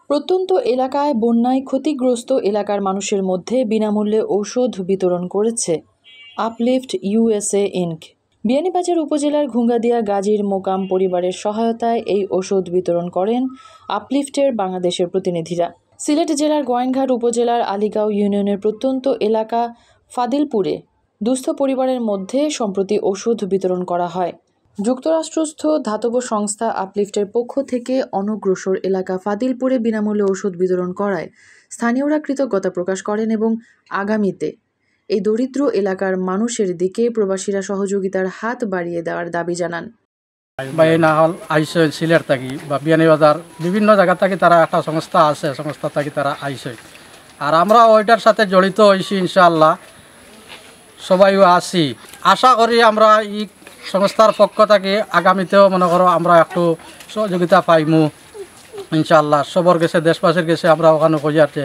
প্রত্যন্ত এলাকায় বন্যায় ক্ষতিগ্রস্ত এলাকার মানুষের মধ্যে বিনামূল্যে ঔষধ বিতরণ করেছে আপলিফট ইউএসএ ইনক। বিয়ানীবাজার উপজেলার ঘুঙ্গাদিয়া গাজীর মোকাম পরিবারের সহায়তায় এই ওষুধ বিতরণ করেন আপলিফটের বাংলাদেশের প্রতিনিধিরা। সিলেট জেলার গোয়াইনঘাট উপজেলার আলীগাঁও ইউনিয়নের প্রত্যন্ত এলাকা ফাদিলপুরে দুস্থ পরিবারের মধ্যে সম্প্রতি ওষুধ বিতরণ করা হয়। যুক্তরাষ্ট্রস্থ ধাতব সংস্থা আপলিফটের পক্ষ থেকে অনগ্রসর এলাকা ফাদিলপুরে বিনামূল্যে ওষুধ বিতরণ করায় স্থানীয়রা কৃতজ্ঞতা প্রকাশ করেন এবং আগামীতে এই দরিদ্র এলাকার মানুষের দিকে প্রবাসীরা সহযোগিতার হাত বাড়িয়ে দেওয়ার দাবি জানান। আইসে সিলেট থাকি বা বিয়ানীবাজার বিভিন্ন জায়গা থেকে তারা একটা সংস্থা আছে, সংস্থা থেকে তারা আইসে আর আমরা ওইটার সাথে জড়িত হয়েছি। ইনশাআল্লাহ সবাইও আছি, আশা করি আমরা এই সংস্থার পক্ষ থেকে আগামীতেও মনে করো আমরা একটু সহযোগিতা পাইমু ইনশাআল্লাহ। সবর গেছে দেশবাসীর গেছে আমরা ওখানে কই আছে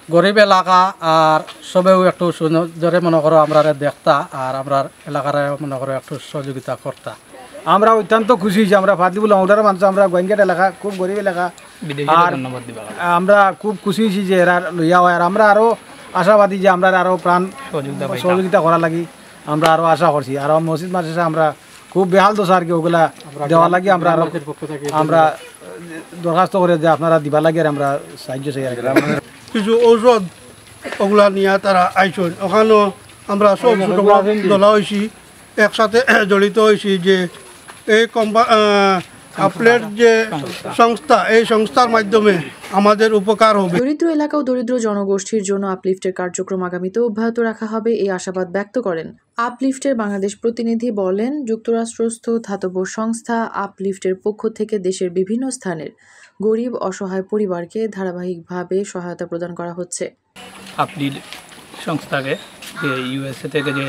গরিব এলাকা আর সবেও একটু সুন্দরে মনে করো আমরা দেখতা আর আমরা এলাকার মনে করো একটু সহযোগিতা করতা। আমরা অত্যন্ত খুশি যে আমরা ফাদিবুল অংডার মানুষ, আমরা গোয়েঙ্গাট এলাকা খুব গরিব এলাকা আর আমরা খুব খুশি হয়েছি যে এরা লইয়া হয়। আর আমরা আরও আশাবাদী যে আমরা আরও প্রাণ সহযোগিতা করা লাগি আমরা আরও আশা করছি। আর মসজিদ মাদ্রাসা আমরা খুব বেহাল দোষ আর কি ওগুলা দেওয়া লাগে আমরা আরও আমরা দরখাস্ত করে যে আপনারা দিবা লাগে আর আমরা সাহায্য চাই আর কিছু ঔষধ ওগুলা নিয়ে তারা আইসন। ওখানেও আমরা সব দলা হয়েছি, একসাথে জড়িত হয়েছি যে এই আপলের যে সংস্থা, এই সংস্থার মাধ্যমে আমাদের উপকার হবে। দরিদ্র এলাকা ও দরিদ্র জনগোষ্ঠীর জন্য আপলিফটের কার্যক্রম আগামীতেও অব্যাহত রাখা হবে এই আশাবাদ ব্যক্ত করেন আপলিফটের বাংলাদেশ প্রতিনিধি। বলেন, যুক্তরাষ্ট্রস্থ ধাতব সংস্থা আপলিফটের পক্ষ থেকে দেশের বিভিন্ন স্থানের গরিব অসহায় পরিবারকে ধারাবাহিকভাবে সহায়তা প্রদান করা হচ্ছে। আপলিফট সংস্থাকে যে ইউএসএ থেকে যে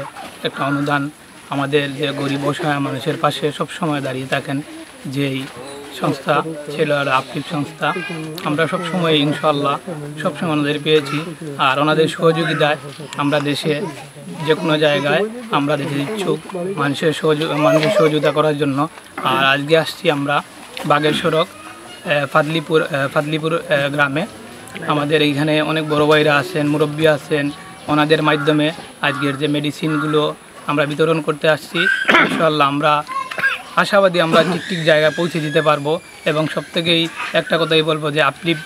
একটা অনুদান আমাদের যে গরিব অসহায় মানুষের পাশে সবসময় দাঁড়িয়ে থাকেন যেই সংস্থা ছিল আপলিফট সংস্থা, আমরা সবসময় ইনশাআল্লাহ সবসময় ওনাদের পেয়েছি। আর ওনাদের সহযোগিতায় আমরা দেশে যে কোনো জায়গায় আমরা যেতে ইচ্ছুক মানুষের সহযোগিতা করার জন্য। আর আজকে আসছি আমরা বাগের সড়ক ফাদলিপুর গ্রামে। আমাদের এইখানে অনেক বড় ভাইরা আছেন, মুরব্বী আছেন, ওনাদের মাধ্যমে আজকের যে মেডিসিনগুলো আমরা বিতরণ করতে আসছি। ইনশাআল্লাহ আমরা আশাবাদী আমরা ঠিক জায়গায় পৌঁছে দিতে পারবো। এবং সবথেকেই একটা কথাই বলবো যে আপলিফট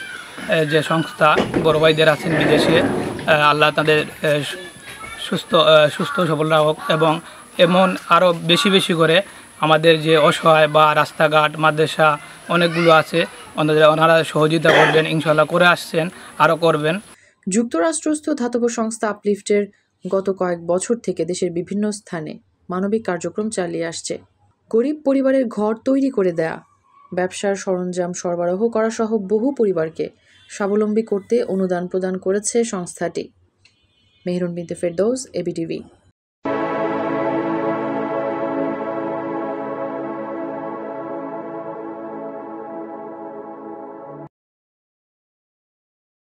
যে সংস্থা বড় ভাইদের আছেন বিদেশে, আল্লাহ তাদের সুস্থ সবল রাখুক এবং এমন আরও বেশি বেশি করে আমাদের যে অসহায় বা রাস্তাঘাট মাদ্রাসা অনেকগুলো আছে ওনারা সহযোগিতা করবেন, ইনশাআল্লাহ করে আসছেন, আরও করবেন। যুক্তরাষ্ট্রস্থ ধাতব সংস্থা আপলিফটের গত কয়েক বছর থেকে দেশের বিভিন্ন স্থানে মানবিক কার্যক্রম চালিয়ে আসছে। গরিব পরিবারের ঘর তৈরি করে দেয়া, ব্যবসার সরঞ্জাম সরবরাহ করা সহ বহু পরিবারকে স্বাবলম্বী করতে অনুদান প্রদান করেছে সংস্থাটি। মেহরুন বিনতে ফেরদৌস, এবিটিভি।